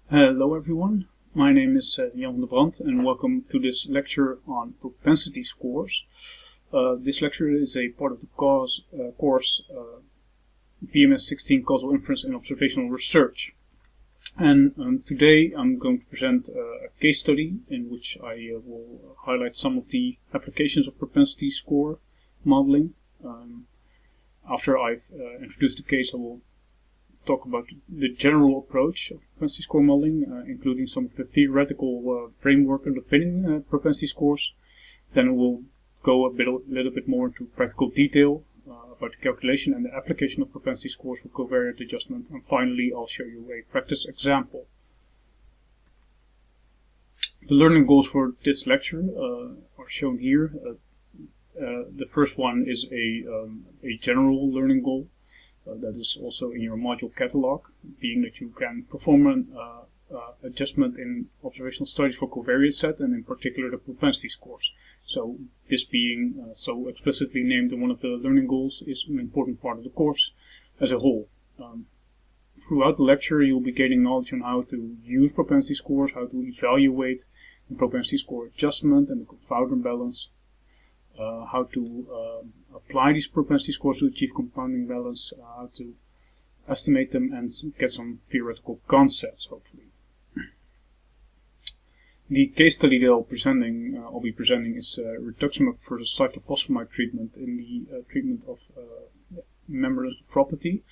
Hello everyone, my name is Jan de Brandt and welcome to this lecture on propensity scores. This lecture is a part of the course PMS 16 Causal Inference in Observational Research. And today I'm going to present a case study in which I will highlight some of the applications of propensity score modeling. After I've introduced the case, I will talk about the general approach of propensity score modeling, including some of the theoretical framework underpinning propensity scores. Then we'll go a little bit more into practical detail about the calculation and the application of propensity scores for covariate adjustment. And finally, I'll show you a practice example. The learning goals for this lecture are shown here. The first one is a general learning goal. That is also in your module catalog, being that you can perform an adjustment in observational studies for covariate set and in particular the propensity scores. So this being so explicitly named in one of the learning goals is an important part of the course as a whole. Throughout the lecture you'll be gaining knowledge on how to use propensity scores, how to evaluate the propensity score adjustment and the confounder balance, how to apply these propensity scores to achieve compounding balance, how to estimate them and get some theoretical concepts, hopefully. The case study that I'll be presenting is Rituximab versus cyclophosphamide treatment in the treatment of membranous nephropathy.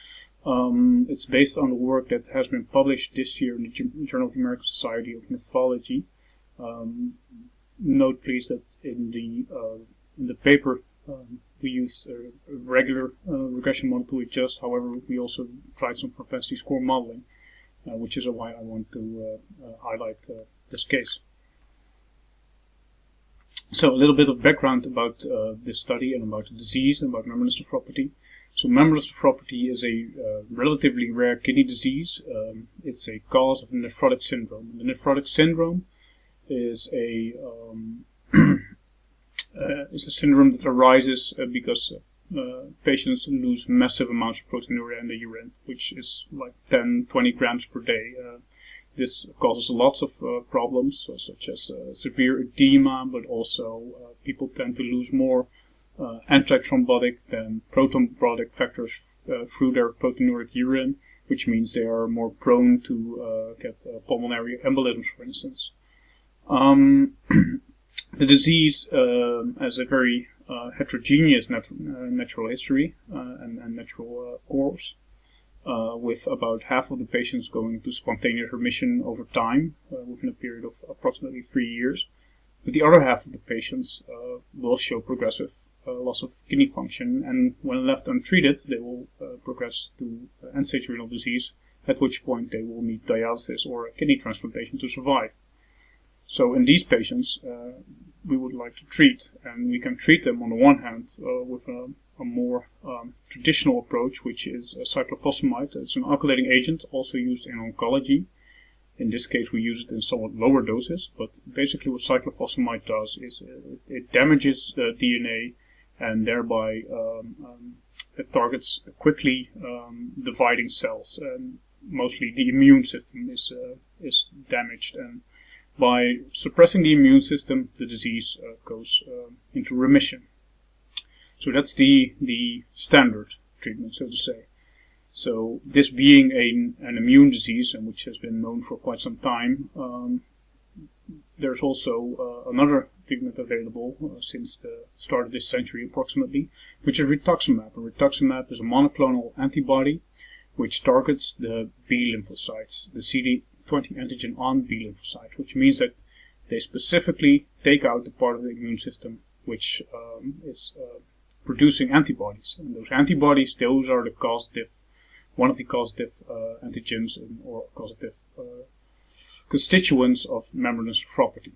It's based on the work that has been published this year in the Journal of the American Society of Nephrology. Note please that in the paper we used a regular regression model to adjust. However, we also tried some propensity score modeling, which is why I want to highlight this case. So a little bit of background about this study and about the disease and about membranous nephropathy. So membranous nephropathy is a relatively rare kidney disease. It's a cause of nephrotic syndrome. The nephrotic syndrome is a syndrome that arises because patients lose massive amounts of proteinuria in the urine, which is like 10-20 grams per day. This causes lots of problems, such as severe edema, but also people tend to lose more antithrombotic than prothrombotic factors through their proteinuric urine, which means they are more prone to get pulmonary embolisms, for instance. The disease has a very heterogeneous natural history and natural course, with about half of the patients going to spontaneous remission over time within a period of approximately 3 years. But the other half of the patients will show progressive loss of kidney function, and when left untreated, they will progress to end-stage renal disease, at which point they will need dialysis or a kidney transplantation to survive. So in these patients, we would like to treat, and we can treat them on the one hand with a more traditional approach, which is cyclophosphamide. It's an alkylating agent, also used in oncology. In this case, we use it in somewhat lower doses, but basically what cyclophosphamide does is it damages the DNA, and thereby it targets quickly dividing cells, and mostly the immune system is damaged, and by suppressing the immune system, the disease goes into remission. So that's the standard treatment, so to say. So this being an immune disease, and which has been known for quite some time, there's also another treatment available since the start of this century approximately, which is Rituximab. And Rituximab is a monoclonal antibody which targets the B lymphocytes, the CD20 antigen on B lymphocytes, which means that they specifically take out the part of the immune system which is producing antibodies. And those antibodies, those are one of the causative antigens or causative constituents of membranous nephropathy.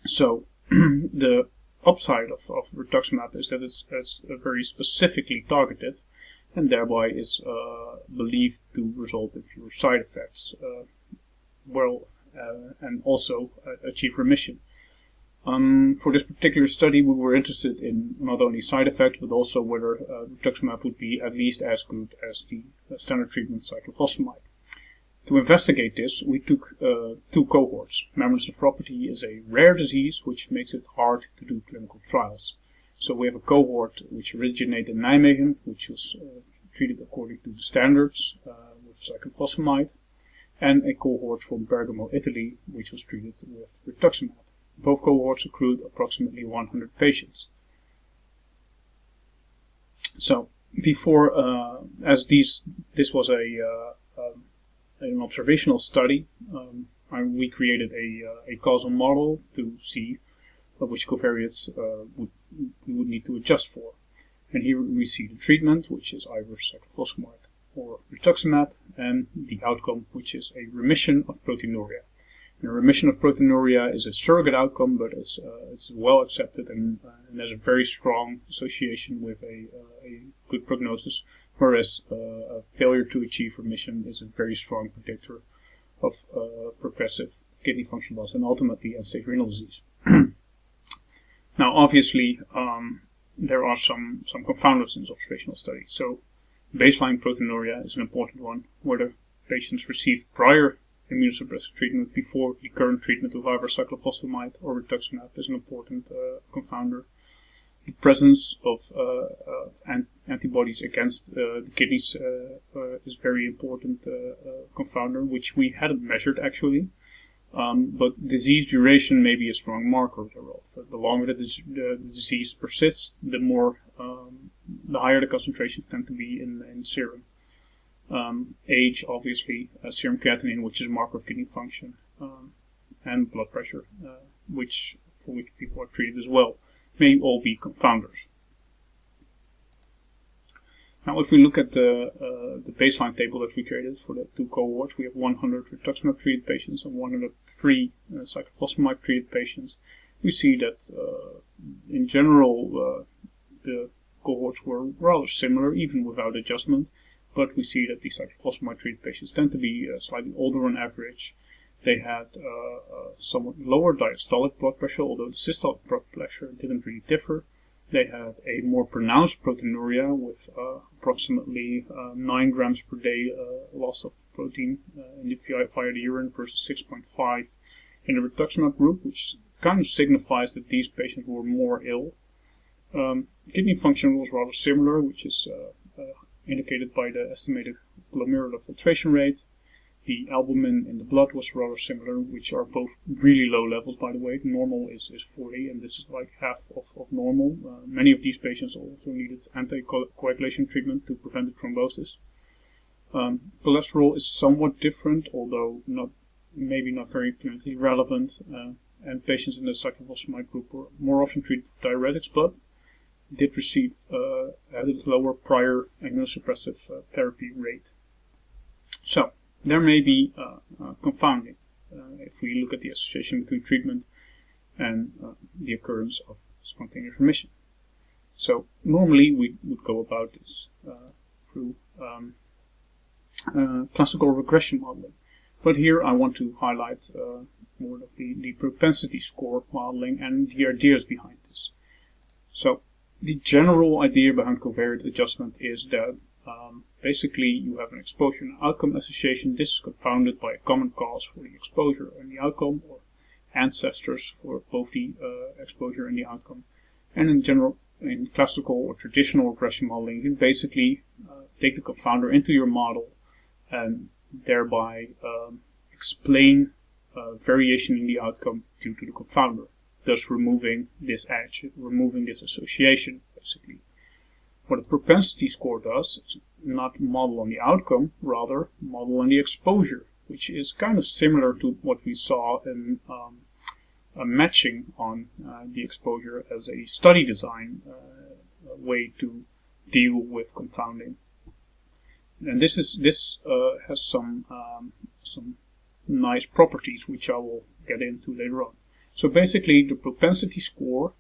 So the upside of rituximab is that it's very specifically targeted, and thereby is believed to result in fewer side effects, and also achieve remission. For this particular study, we were interested in not only side effects, but also whether rituximab would be at least as good as the standard treatment cyclophosphamide. To investigate this, we took 2 cohorts. Membranous nephropathy is a rare disease which makes it hard to do clinical trials. So we have a cohort which originated in Nijmegen, which was treated according to the standards with cyclophosphamide, and a cohort from Bergamo, Italy, which was treated with Rituximab. Both cohorts accrued approximately 100 patients. So before, as this was an observational study, we created a causal model to see which covariates we would need to adjust for. And here we see the treatment, which is either cyclophosphamide or rituximab, and the outcome, which is a remission of proteinuria. And a remission of proteinuria is a surrogate outcome, but it's well accepted and has a very strong association with a good prognosis, whereas a failure to achieve remission is a very strong predictor of progressive kidney function loss and ultimately end-stage renal disease. Now, obviously, there are some confounders in this observational study. So, baseline proteinuria is an important one, whether patients received prior immunosuppressive treatment before the current treatment with either cyclophosphamide or rituximab is an important confounder. The presence of antibodies against the kidneys is very important confounder, which we hadn't measured actually. But disease duration may be a strong marker thereof. The longer the disease persists, the higher the concentrations tend to be in serum. Age, obviously, serum creatinine, which is a marker of kidney function, and blood pressure, for which people are treated as well, may all be confounders. Now, if we look at the baseline table that we created for the 2 cohorts, we have 100 rituximab treated patients and 103 cyclophosphamide treated patients. We see that in general the cohorts were rather similar, even without adjustment. But we see that the cyclophosphamide treated patients tend to be slightly older on average. They had somewhat lower diastolic blood pressure, although the systolic blood pressure didn't really differ. They had a more pronounced proteinuria with approximately 9 grams per day loss of protein via the urine versus 6.5 in the rituximab group, which kind of signifies that these patients were more ill. Kidney function was rather similar, which is indicated by the estimated glomerular filtration rate. The albumin in the blood was rather similar, which are both really low levels, by the way. Normal is 40, and this is like half of normal. Many of these patients also needed anticoagulation treatment to prevent the thrombosis. Cholesterol is somewhat different, although maybe not very clinically relevant. And patients in the cyclophosphamide group were more often treated with diuretics, but did receive a lower prior immunosuppressive therapy rate. So, there may be confounding if we look at the association between treatment and the occurrence of spontaneous remission. So normally we would go about this through classical regression modeling. But here I want to highlight more of the propensity score modeling and the ideas behind this. So the general idea behind covariate adjustment is that basically you have an exposure and outcome association. This is confounded by a common cause for the exposure and the outcome, or ancestors for both the exposure and the outcome. And in general, in classical or traditional regression modeling, you basically take the confounder into your model and thereby explain variation in the outcome due to the confounder, thus removing this edge, removing this association, basically. What a propensity score does is not model on the outcome, rather model on the exposure, which is kind of similar to what we saw in a matching on the exposure as a study design way to deal with confounding. And this has some nice properties which I will get into later on. So basically, the propensity score,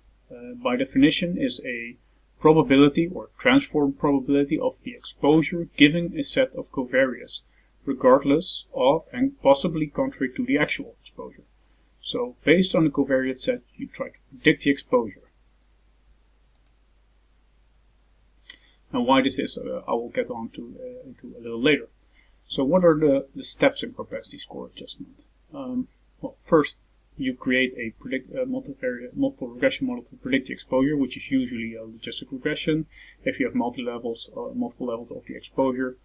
by definition, is a probability or transform probability of the exposure given a set of covariates, regardless of and possibly contrary to the actual exposure. So based on the covariate set, you try to predict the exposure. Now why this is, I will get on to into a little later. So what are the steps in propensity score adjustment? Well, first, you create a multiple regression model to predict the exposure, which is usually a logistic regression. If you have multiple levels of the exposure,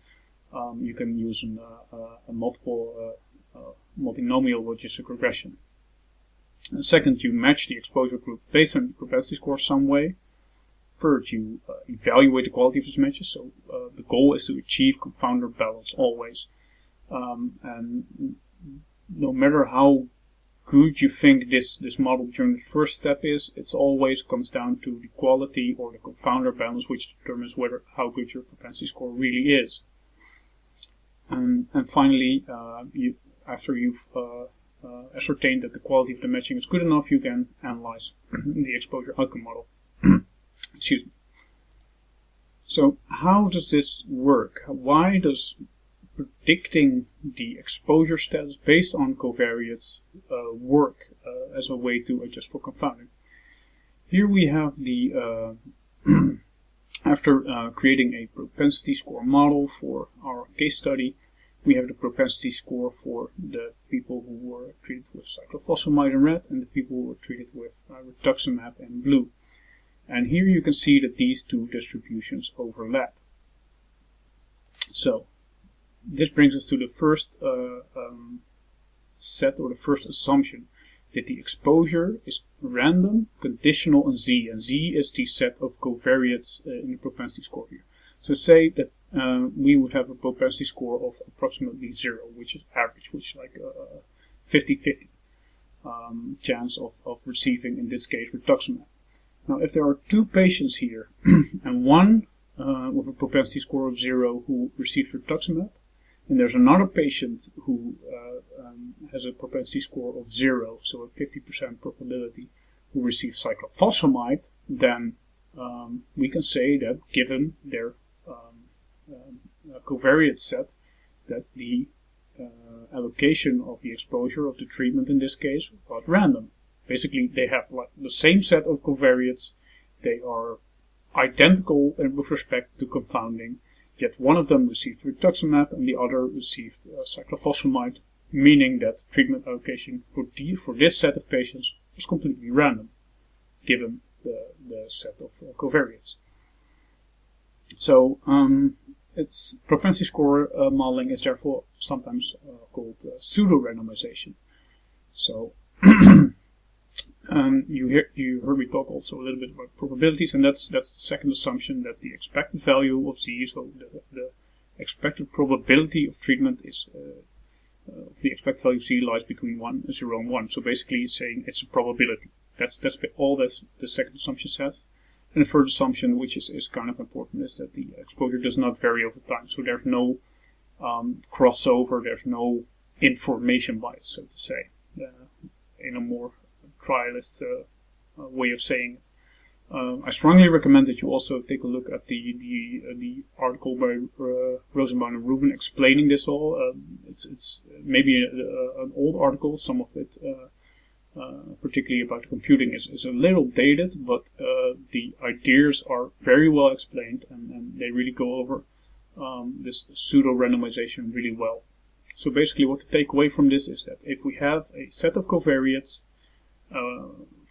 you can use a multinomial logistic regression. And second, you match the exposure group based on the propensity score some way. Third, you evaluate the quality of these matches. So the goal is to achieve confounder balance always. And no matter how good you think this model during the first step is, it always comes down to the quality or the confounder balance, which determines how good your propensity score really is. And finally, after you've ascertained that the quality of the matching is good enough, you can analyze the exposure outcome model. Excuse me. So how does this work? Why does predicting the exposure status based on covariates work as a way to adjust for confounding? Here we have the after creating a propensity score model for our case study, we have the propensity score for the people who were treated with cyclophosphamide in red and the people who were treated with Rituximab in blue. And here you can see that these two distributions overlap. So this brings us to the first set, or the first assumption, that the exposure is random, conditional on Z, and Z is the set of covariates in the propensity score here. So say that we would have a propensity score of approximately 0, which is average, which is like a 50-50 chance of receiving, in this case, Rituximab. Now, if there are two patients here, and one with a propensity score of 0 who received Rituximab, and there's another patient who has a propensity score of 0, so a 50% probability, who receives cyclophosphamide, then we can say that given their covariate set, that the allocation of the exposure of the treatment in this case was random. Basically, they have like the same set of covariates. They are identical with respect to confounding, yet one of them received Rituximab and the other received cyclophosphamide, meaning that treatment allocation for this set of patients was completely random, given the set of covariates. So its propensity score modeling is therefore sometimes called pseudo-randomization. So you heard me talk also a little bit about probabilities, and that's the second assumption, that the expected value of Z, so the expected probability of treatment is the expected value of Z lies between 0 and 1. So basically, it's saying it's a probability. That's all that the second assumption says. And the third assumption, which is kind of important, is that the exposure does not vary over time. So there's no crossover, there's no information bias, so to say, in a more trialist way of saying it. I strongly recommend that you also take a look at the article by Rosenbaum and Rubin explaining this all. It's maybe an old article. Some of it, particularly about computing, is a little dated, but the ideas are very well explained, and they really go over this pseudo-randomization really well. So basically, what to take away from this is that if we have a set of covariates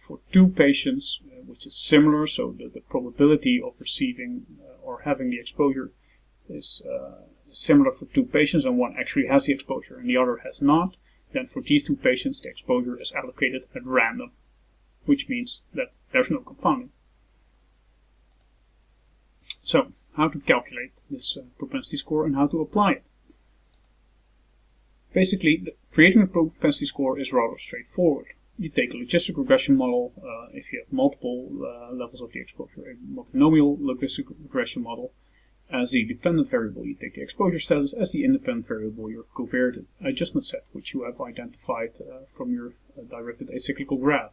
for two patients, which is similar, so the probability of receiving or having the exposure is similar for two patients, and one actually has the exposure and the other has not, then for these two patients the exposure is allocated at random, which means that there's no confounding. So, how to calculate this propensity score and how to apply it? Basically, creating a propensity score is rather straightforward. You take a logistic regression model, if you have multiple levels of the exposure, a multinomial logistic regression model. As the dependent variable, you take the exposure status. As the independent variable, your covariate adjustment set, which you have identified from your directed acyclical graph.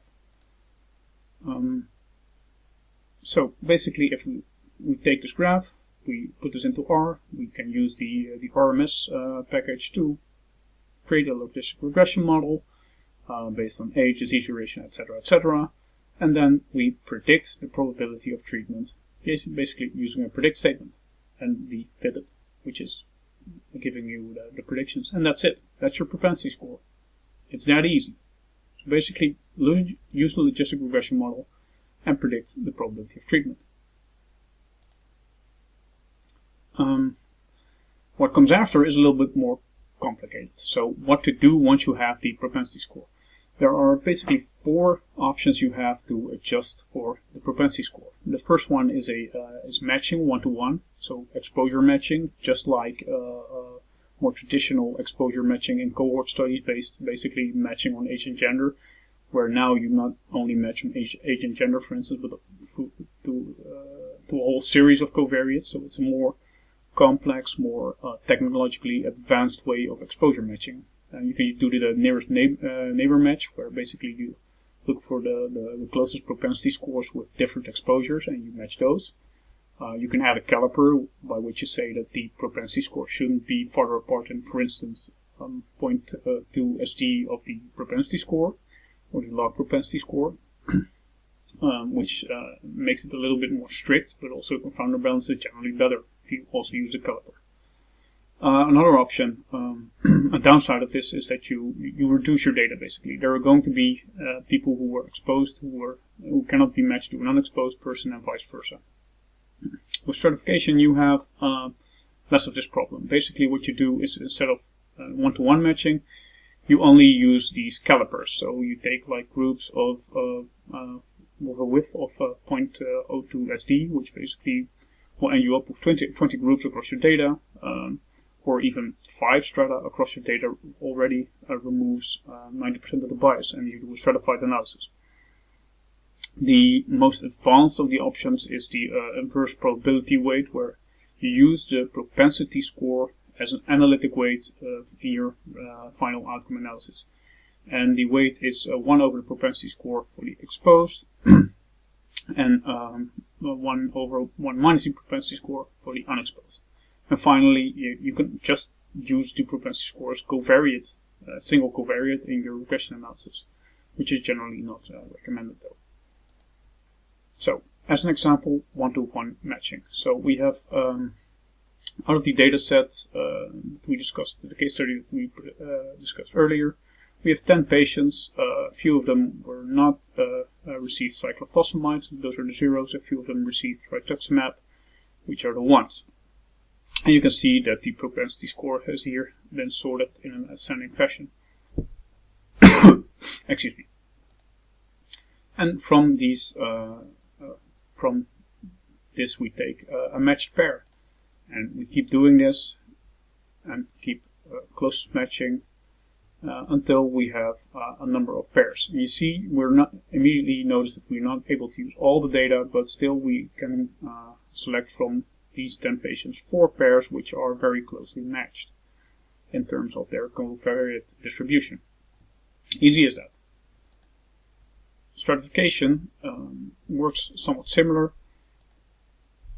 So basically, if we take this graph, we put this into R, we can use the RMS package to create a logistic regression model based on age, disease duration, etc., etc. And then we predict the probability of treatment, basically using a predict statement and the fitted, which is giving you the predictions. And that's it. That's your propensity score. It's that easy. So basically, use the logistic regression model and predict the probability of treatment. What comes after is a little bit more complicated. So what to do once you have the propensity score? There are basically 4 options you have to adjust for the propensity score. The first one is matching 1-to-1, so exposure matching, just like more traditional exposure matching in cohort studies, basically matching on age and gender, where now you not only match on age and gender, for instance, but to a whole series of covariates. So it's a more complex, more technologically advanced way of exposure matching. You can do the nearest neighbor match, where basically you look for the closest propensity scores with different exposures and you match those. You can add a caliper by which you say that the propensity score shouldn't be farther apart than, for instance, 0.2 SD of the propensity score or the log propensity score, which makes it a little bit more strict, but also confounder balance is generally better if you also use a caliper. Another option, a downside of this, is that you reduce your data. Basically, there are going to be people who were exposed who cannot be matched to an unexposed person, and vice versa. With stratification, you have less of this problem. Basically, what you do is, instead of 1-to-1 matching, you only use these calipers. So you take like groups of with a width of 0.02 SD, which basically will end you up with 20 groups across your data. Or even 5 strata across your data already removes 90% of the bias, and you do a stratified analysis. The most advanced of the options is the inverse probability weight, where you use the propensity score as an analytic weight in your final outcome analysis. And the weight is 1 over the propensity score for the exposed, and 1 over 1 minus the propensity score for the unexposed. And finally, you can just use the propensity score as covariate, single covariate in your regression analysis, which is generally not recommended though. So, as an example, 1-to-1 matching. So we have, out of the data set we discussed, the case study that we discussed earlier, we have 10 patients. A few of them were not received cyclophosphamide, those are the zeros. A few of them received Rituximab, which are the ones. And you can see that the propensity score has here been sorted in an ascending fashion. Excuse me. And from these, from this we take a matched pair, and we keep doing this and keep closest matching until we have a number of pairs. And you see, we're not immediately notice that we're not able to use all the data, but still we can select from these 10 patients 4 pairs which are very closely matched in terms of their covariate distribution. Easy as that. Stratification works somewhat similar,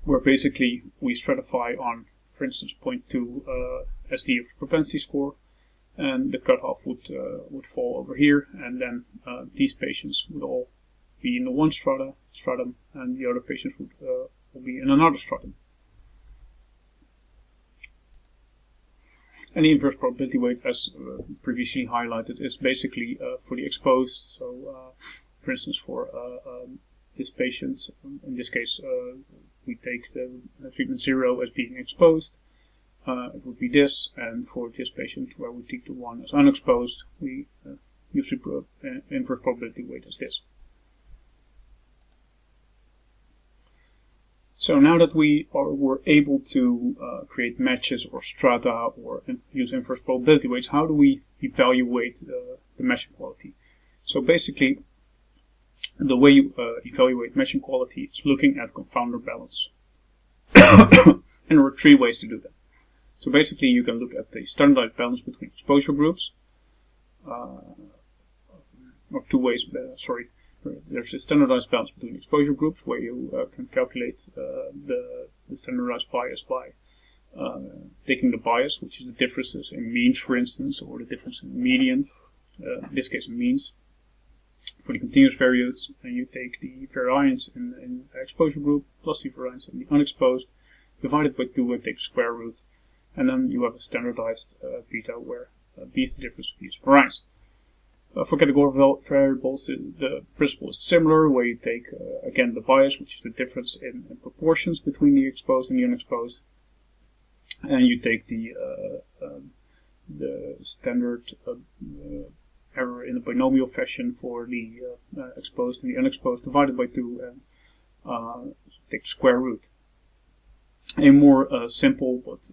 where basically we stratify on, for instance, 0.2 SD of the propensity score, and the cutoff would fall over here, and then these patients would all be in the one stratum, and the other patients will be in another stratum. And the inverse probability weight, as previously highlighted, is basically for the exposed. So, for instance, for this patient, in this case, we take the treatment 0 as being exposed. It would be this, and for this patient, where we take the 1 as unexposed, we use the inverse probability weight as this. So now that we were able to create matches or strata or use inverse probability weights, how do we evaluate the matching quality? So basically, the way you evaluate matching quality is looking at confounder balance. And there are 3 ways to do that. So basically, you can look at the standardized balance between exposure groups, or 2 ways, sorry. There's a standardized balance between exposure groups, where you can calculate the standardized bias by taking the bias, which is the differences in means, for instance, or the difference in median, in this case means. For the continuous variance, and you take the variance in the exposure group plus the variance in the unexposed, divided by 2 and take the square root, and then you have a standardized beta where b is the difference of these varieties. For categorical variables, the principle is similar, where you take, again, the bias, which is the difference in proportions between the exposed and the unexposed, and you take the standard error in a binomial fashion for the exposed and the unexposed, divided by 2, and take the square root. A more simple but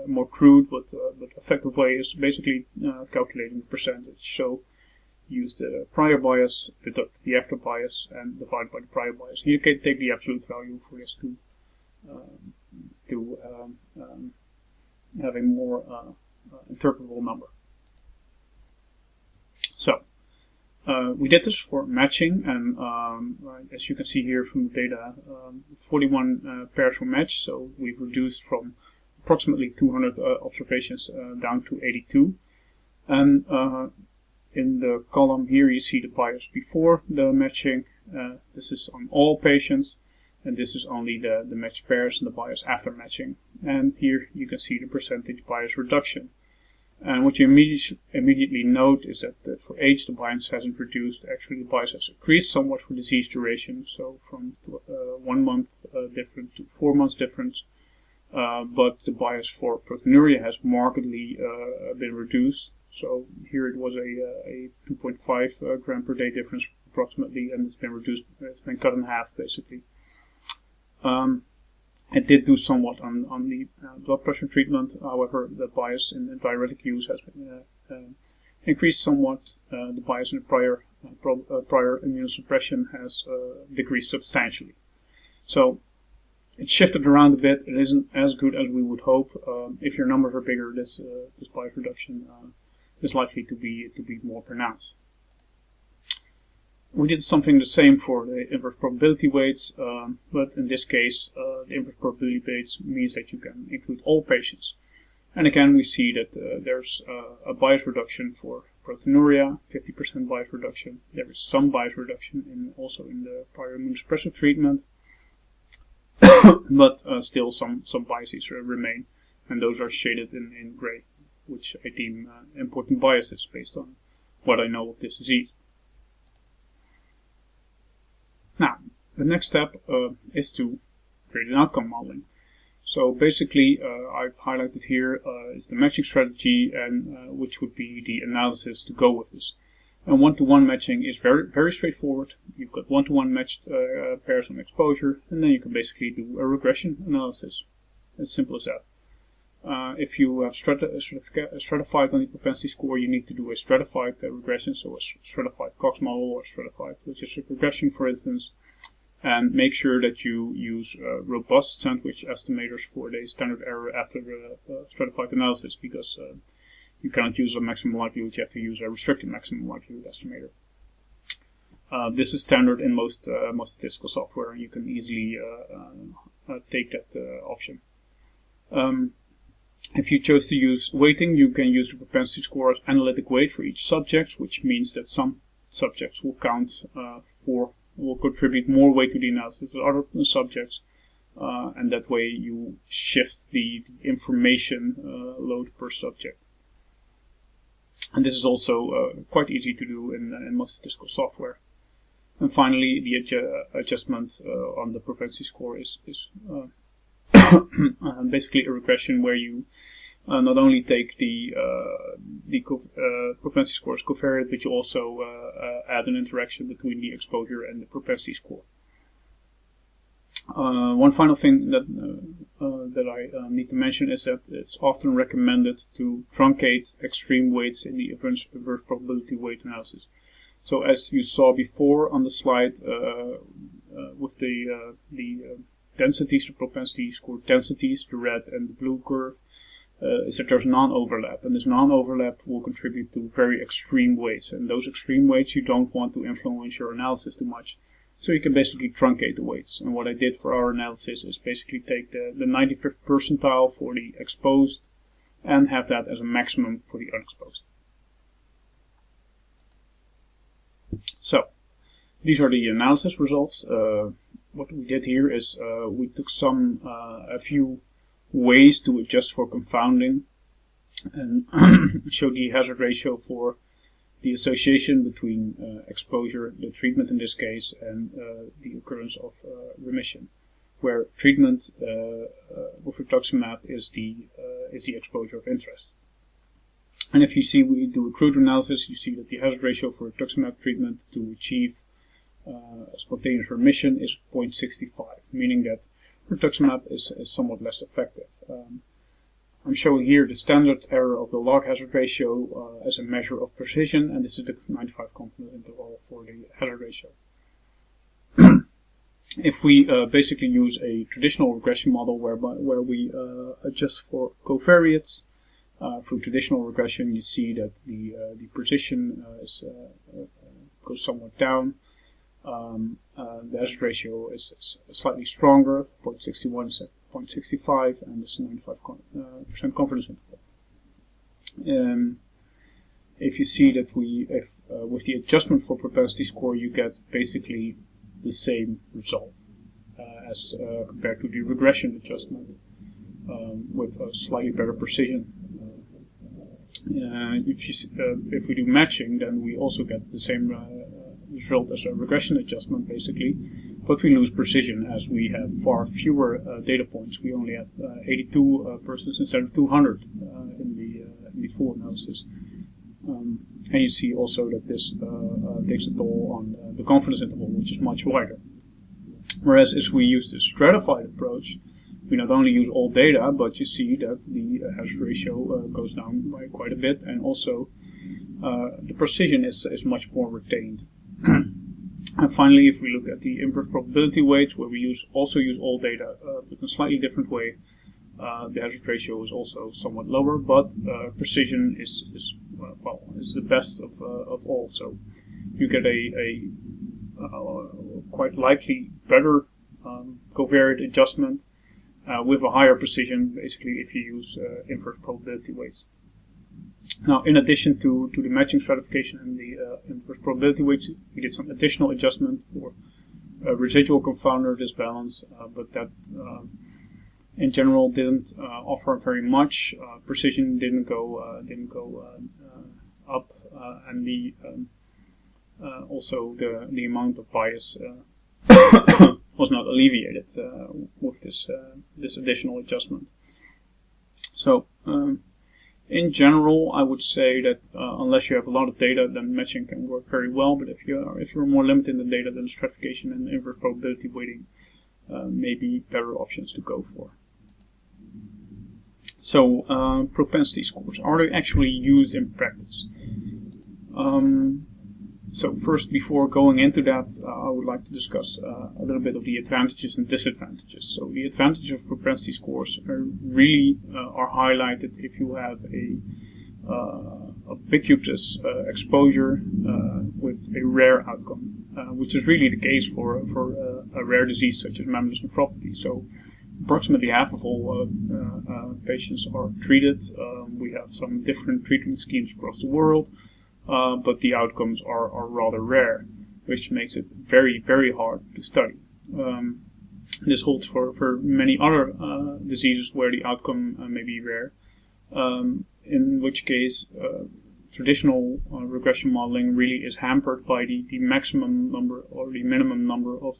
more crude but effective way is basically calculating the percentage. So use the prior bias, deduct the after bias, and divide by the prior bias. You can take the absolute value for this to have a more interpretable number. So we did this for matching, and as you can see here from the data, 41 pairs were matched. So we've reduced from approximately 200 observations down to 82. And in the column here you see the bias before the matching. This is on all patients, and this is only the matched pairs and the bias after matching. And here you can see the percentage bias reduction. And what you immediately note is that for age the bias hasn't reduced. Actually, the bias has increased somewhat for disease duration, so from 1 month different to 4 months difference. But the bias for proteinuria has markedly been reduced. So here it was a 2.5 gram per day difference approximately, and it's been reduced. It's been cut in half basically. It did do somewhat on the blood pressure treatment. However, the bias in the diuretic use has been increased somewhat. The bias in the prior immunosuppression has decreased substantially. So it shifted around a bit. It isn't as good as we would hope. If your numbers are bigger, this bias reduction is likely to be more pronounced. We did something the same for the inverse probability weights, but in this case, the inverse probability weights means that you can include all patients. And again, we see that there's a bias reduction for proteinuria, 50% bias reduction. There is some bias reduction also in the prior immunosuppressive treatment, but still some biases remain, and those are shaded in gray, which I deem important biases based on what I know of this disease. Now, the next step is to create an outcome modeling. So basically, I've highlighted here is the matching strategy, and which would be the analysis to go with this. And one-to-one matching is very straightforward. You've got one-to-one matched pairs on exposure, and then you can basically do a regression analysis. As simple as that. If you have stratified on the propensity score, you need to do a stratified regression, so a stratified Cox model or stratified logistic regression, for instance, and make sure that you use robust sandwich estimators for the standard error after the stratified analysis, because you cannot use a maximum likelihood, you have to use a restricted maximum likelihood estimator. This is standard in most statistical software, and you can easily take that option. If you chose to use weighting, you can use the propensity score as analytic weight for each subject, which means that some subjects will will contribute more weight to the analysis than other subjects, and that way you shift the information load per subject. And this is also quite easy to do in most statistical software. And finally, the adjustment on the propensity score is basically a regression where you not only take the propensity score as covariate, but you also add an interaction between the exposure and the propensity score. One final thing that I need to mention is that it's often recommended to truncate extreme weights in the inverse probability weight analysis. So as you saw before on the slide, with the densities, the propensity score densities, the red and the blue curve, is that there's non-overlap, and this non-overlap will contribute to very extreme weights, and those extreme weights you don't want to influence your analysis too much. So you can basically truncate the weights, and what I did for our analysis is basically take the 95th percentile for the exposed and have that as a maximum for the unexposed. So these are the analysis results. What we did here is we took a few ways to adjust for confounding and show the hazard ratio for the association between exposure, the treatment in this case, and the occurrence of remission, where treatment with rituximab is the exposure of interest. And if you see we do a crude analysis, you see that the hazard ratio for rituximab treatment to achieve spontaneous remission is 0.65, meaning that rituximab is somewhat less effective. I'm showing here the standard error of the log hazard ratio as a measure of precision, and this is the 95 confidence interval for the hazard ratio. If we basically use a traditional regression model where we adjust for covariates through traditional regression, you see that the precision goes somewhat down. The hazard ratio is slightly stronger, 0.61, 0.65, and this is 95% confidence interval. If you see that with the adjustment for propensity score, you get basically the same result as compared to the regression adjustment with a slightly better precision. If we do matching, then we also get the same result as a regression adjustment, basically, but we lose precision as we have far fewer data points. We only have 82 persons instead of 200 in the full analysis. And you see also that this takes a toll on the confidence interval, which is much wider. Whereas if we use the stratified approach, we not only use all data, but you see that the hazard ratio goes down by quite a bit, and also the precision is much more retained. And finally, if we look at the inverse probability weights, where we also use all data, but in a slightly different way, the hazard ratio is also somewhat lower, but precision is the best of all. So you get a quite likely better covariate adjustment with a higher precision, basically, if you use inverse probability weights. Now, in addition to the matching stratification and the inverse probability weights, we did some additional adjustment for residual confounder disbalance, but that in general didn't offer very much. Precision didn't go up, and also the amount of bias was not alleviated with this additional adjustment. So in general, I would say that unless you have a lot of data, then matching can work very well. But if you're more limited in the data, then stratification and inverse probability weighting may be better options to go for. So propensity scores, are they actually used in practice? So first, before going into that, I would like to discuss a little bit of the advantages and disadvantages. So the advantages of propensity scores really are highlighted if you have a ubiquitous exposure with a rare outcome, which is really the case for a rare disease such as membranous nephropathy. So approximately half of all patients are treated. We have some different treatment schemes across the world. But the outcomes are rather rare, which makes it very, very hard to study. This holds for many other diseases where the outcome may be rare, in which case traditional regression modeling really is hampered by the maximum number or the minimum number of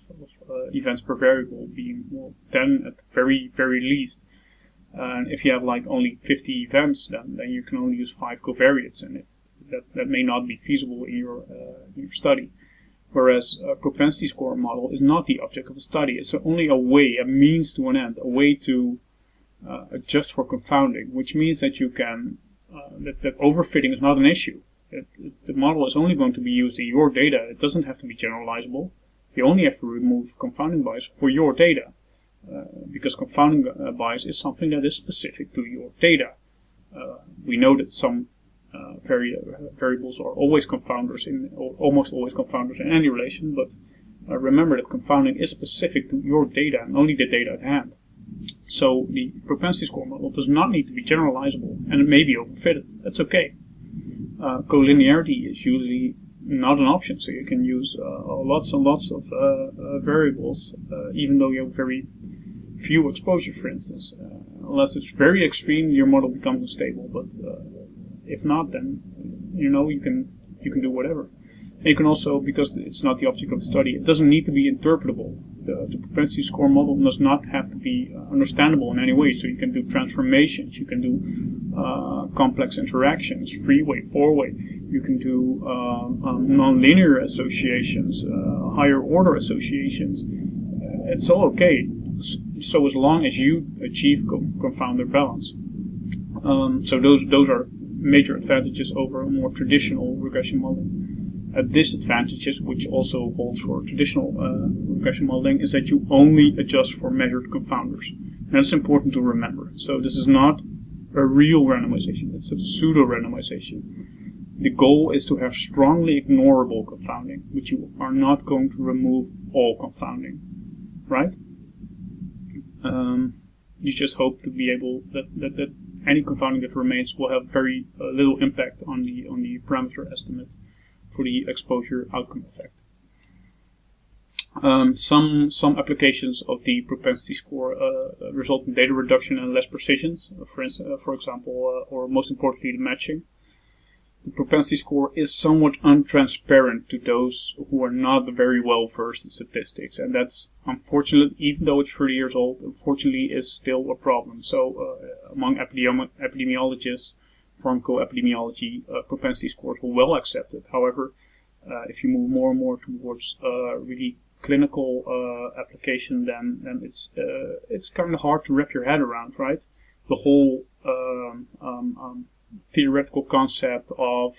events per variable being 10 at the very, very least. And if you have like only 50 events, then you can only use 5 covariates, and that may not be feasible in your study. Whereas a propensity score model is not the object of a study. It's only a means to an end, a way to adjust for confounding, which means that you can, that overfitting is not an issue. The model is only going to be used in your data. It doesn't have to be generalizable. You only have to remove confounding bias for your data, because confounding bias is something that is specific to your data. We know that some variables are always confounders or almost always confounders in any relation, but remember that confounding is specific to your data and only the data at hand. So the propensity score model does not need to be generalizable, and it may be overfitted. That's okay. Collinearity is usually not an option, so you can use lots and lots of variables, even though you have very few exposures, for instance. unless it's very extreme, your model becomes unstable. But if not, then you can do whatever. And you can also, because it's not the object of the study, it doesn't need to be interpretable. The propensity score model does not have to be understandable in any way. So you can do transformations, you can do complex interactions, three-way, four-way. You can do nonlinear associations, higher order associations. It's all okay. So as long as you achieve confounder balance. So those are major advantages over a more traditional regression modeling. Disadvantages, which also holds for traditional regression modeling, is that you only adjust for measured confounders. And that's important to remember. So this is not a real randomization, it's a pseudo-randomization. The goal is to have strongly ignorable confounding, but you are not going to remove all confounding, right? You just hope to be able that any confounding that remains will have very little impact on the parameter estimate for the exposure outcome effect. Some applications of the propensity score result in data reduction and less precision. For example, or most importantly, the matching. The propensity score is somewhat untransparent to those who are not very well versed in statistics, and that's unfortunate. Even though it's 30 years old, unfortunately, is still a problem. So, among epidemiologists, pharmacoepidemiology, propensity scores were well accepted. However, if you move more and more towards really clinical application, then it's kind of hard to wrap your head around, right? The whole theoretical concept of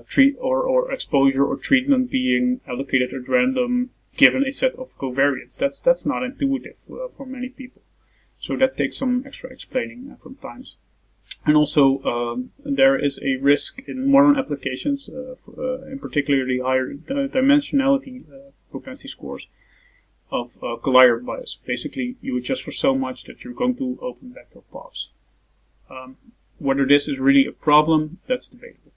treat or exposure or treatment being allocated at random given a set of covariates. That's not intuitive for many people. So that takes some extra explaining from times. And also, there is a risk in modern applications, in particular the higher dimensionality propensity scores, of collider bias. Basically, you adjust for so much that you're going to open vector paths. Whether this is really a problem, that's debatable.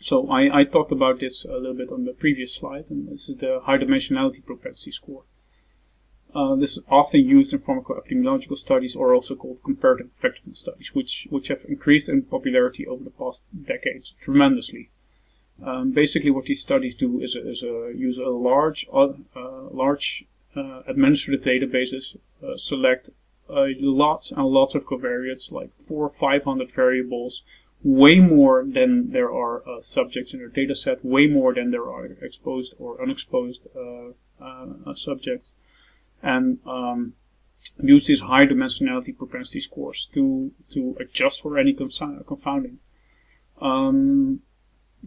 So I talked about this a little bit on the previous slide, and this is the high dimensionality propensity score. This is often used in pharmacoepidemiological studies, or also called comparative effectiveness studies, which have increased in popularity over the past decades tremendously. Basically, what these studies do is use a large administrative databases, select lots and lots of covariates, like 400 or 500 variables, way more than there are subjects in their data set, way more than there are exposed or unexposed subjects, and use these high dimensionality propensity scores to adjust for any confounding.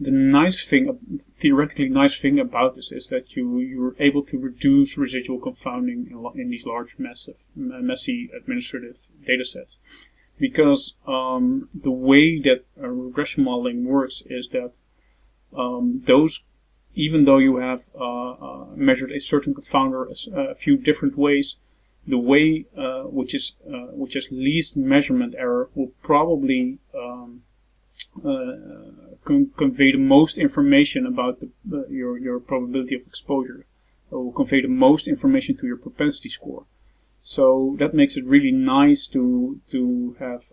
The nice thing, theoretically nice thing about this is that you're able to reduce residual confounding in these large, messy administrative data sets. Because the way that regression modeling works is that even though you have measured a certain confounder a few different ways, the way which is least measurement error will probably convey the most information about your probability of exposure. It will convey the most information to your propensity score. So that makes it really nice to have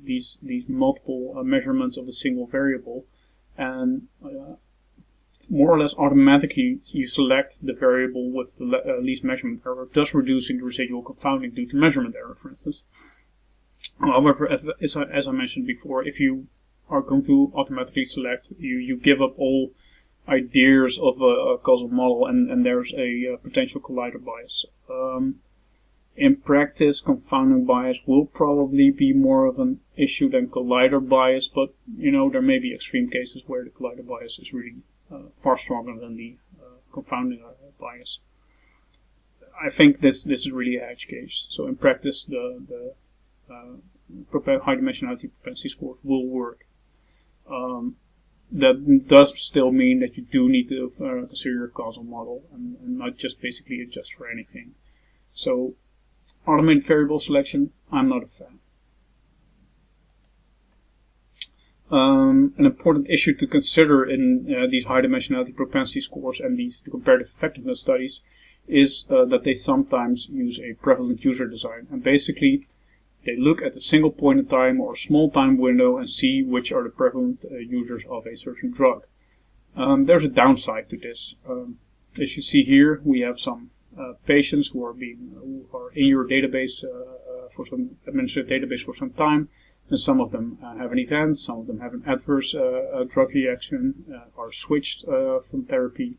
these multiple measurements of a single variable, and more or less automatically you select the variable with the least measurement error, thus reducing the residual confounding due to measurement error, for instance. However, as I mentioned before, if you are going to automatically select, you give up all ideas of a causal model, and there's a potential collider bias. In practice, confounding bias will probably be more of an issue than collider bias, but there may be extreme cases where the collider bias is really far stronger than the confounding bias. I think this is really a edge case. So in practice, the high dimensionality propensity score will work. That does still mean that you do need to consider your causal model and not just basically adjust for anything. So automated variable selection, I'm not a fan. An important issue to consider in these high dimensionality propensity scores and these comparative effectiveness studies is that they sometimes use a prevalent user design. And basically, they look at a single point in time or a small time window and see which are the prevalent users of a certain drug. There's a downside to this. As you see here, we have some patients who are in your database for some administrative database for some time, and some of them have an event, some of them have an adverse drug reaction, are switched from therapy,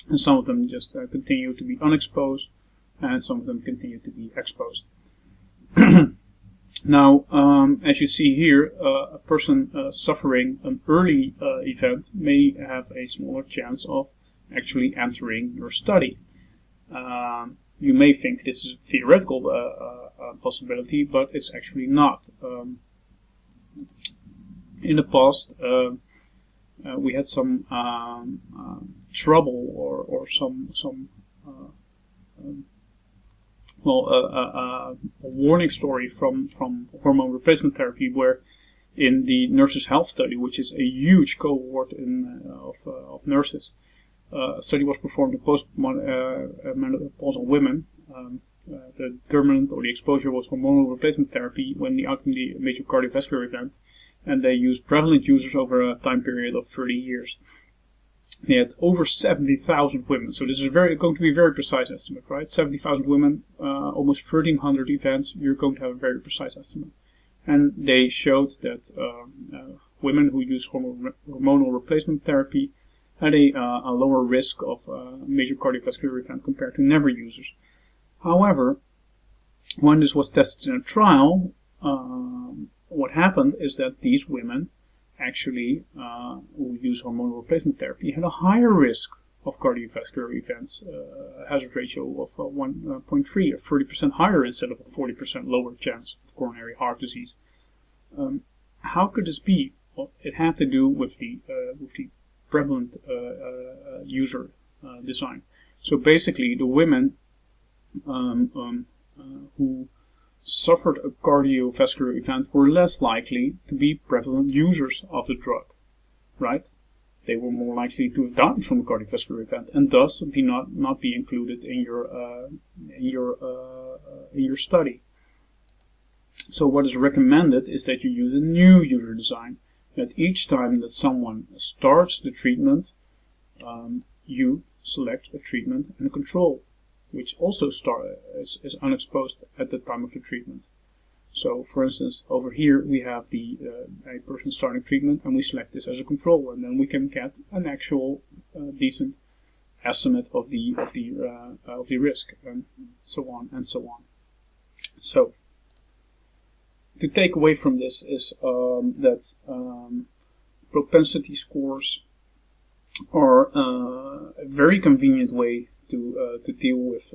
and some of them just continue to be unexposed, and some of them continue to be exposed. Now, as you see here, a person suffering an early event may have a smaller chance of actually entering your study. You may think this is a theoretical possibility, but it's actually not. In the past, we had some trouble or some a warning story from hormone replacement therapy, where in the nurses' health study, which is a huge cohort of nurses, a study was performed in postmenopausal women. The determinant or the exposure was hormonal replacement therapy when the outcome the major cardiovascular event, and they used prevalent users over a time period of 30 years. They had over 70,000 women, so this is going to be a very precise estimate, right? 70,000 women, almost 1,300 events, you're going to have a very precise estimate. And they showed that women who use hormonal replacement therapy had a lower risk of major cardiovascular event compared to never users. However, when this was tested in a trial, what happened is that these women actually who use hormonal replacement therapy had a higher risk of cardiovascular events, a hazard ratio of 1.3, a 30% higher instead of a 40% lower chance of coronary heart disease. How could this be? Well, it had to do with the prevalent user design. So basically, the women who suffered a cardiovascular event were less likely to be prevalent users of the drug, right? They were more likely to have died from a cardiovascular event, and thus not be included in your study. So what is recommended is that you use a new user design. That each time that someone starts the treatment, you select a treatment and a control, which also is unexposed at the time of the treatment. So, for instance, over here we have a person starting treatment, and we select this as a control, and then we can get an actual decent estimate of the risk, and so on and so on. So, to take away from this is that propensity scores are a very convenient way to deal with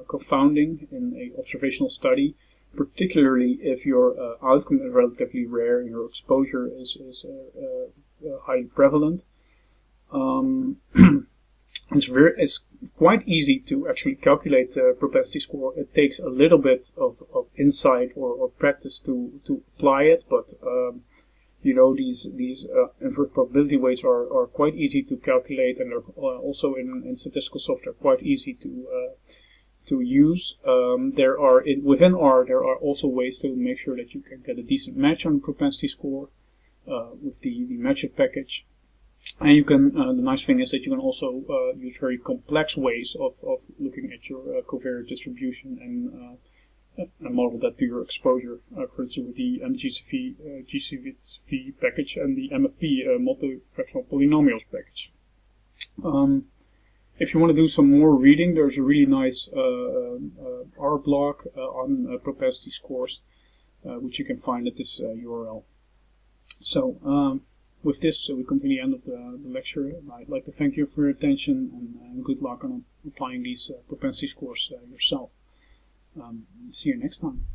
confounding in an observational study, particularly if your outcome is relatively rare and your exposure is highly prevalent. It's quite easy to actually calculate the propensity score. It takes a little bit of insight or practice to apply it, but these inverse probability weights are quite easy to calculate, and they're also in statistical software quite easy to use. Within R there are also ways to make sure that you can get a decent match on the propensity score with the match-it package. And you can the nice thing is that you can also use very complex ways of looking at your covariate distribution and model that to your exposure, for instance with the GCV package and the MFP multifractional polynomials package. If you want to do some more reading, there's a really nice R blog on propensity scores, which you can find at this URL. So with this, we come to the end of the lecture. I'd like to thank you for your attention, and good luck on applying these propensity scores yourself. See you next time.